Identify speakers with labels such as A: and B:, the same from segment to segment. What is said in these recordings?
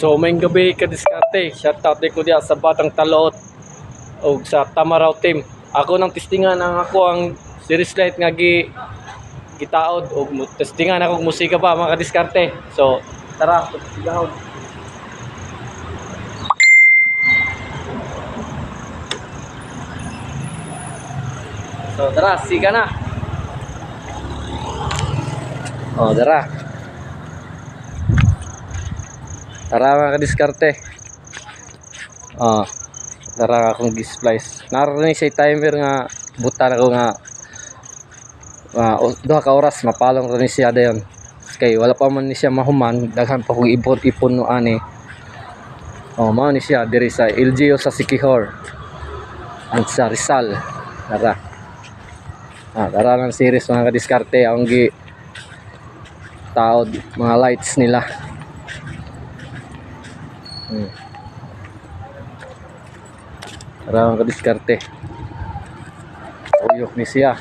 A: So may gabi ka diskarte. Shoutout di ko diya sa Batang Talot o sa Tamaraw team. Ako nang testingan ang ako ang series light nga gitaod o testingan ako musika pa mga diskarte. So tara, sigahon. So tara, siga na. Oh, tara. Tara mga diskarte. Oh, tara akong gi-splice. Naroon siya timer nga buta ako nga duha ka oras mapalong rin siya dayon. Kay wala pa man ni siya mahuman, daghan pa kog ipon no ani. Oh, mao ni siya diri sa LGU sa Siquijor. Ang sa Rizal. Tara. Tara lang series mga diskarte ang gi taod mga lights nila. Tara mga diskarte. Uyok ni siya.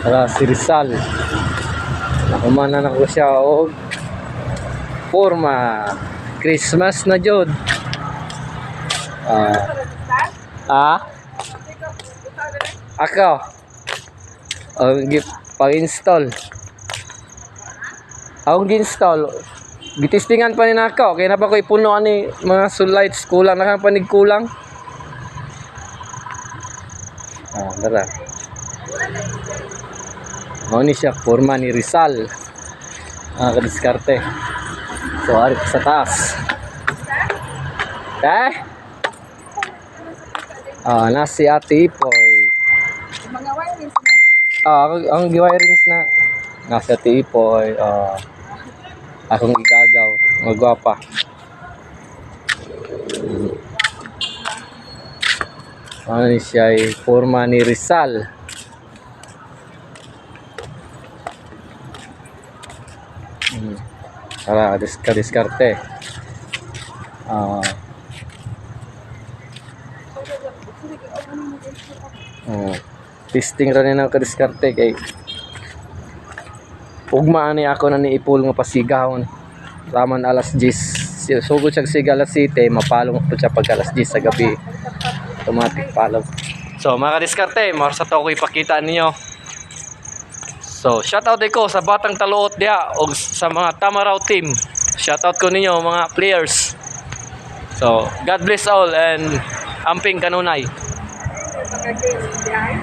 A: Tara si Rizal. Nakumanan ako siya og forma. Christmas na jud. Ako pag-install akong gi-install gitistingan pa ni nako kaya na pa ko ipuno ani mga lights kulang na kan panig kulang. Tara mao ni siya forma ni Rizal kadiskarte. So ari sa taas na si Ate Ipoy.
B: Mga wirings na.
A: Ang wirings na. Nasa Ate Ipoy. Akong igagaw. Magwapa. Ano siya ay forma ni Rizal. Tara, diskarte. Testing ra nina kadiskarte kay ugma ani ako na niipul nga pasigahon raman alas 10 sugod siya siga alas 7 mapalong po siya pag alas 10 sa gabi automatic palong. So mga kadiskarte mao sa to ko ipakita ninyo. So shoutout ko sa Batang Talot dia og sa mga Tamaraw team. Shoutout ko ninyo mga players. So God bless all and amping kanunay.
B: Pagka-game,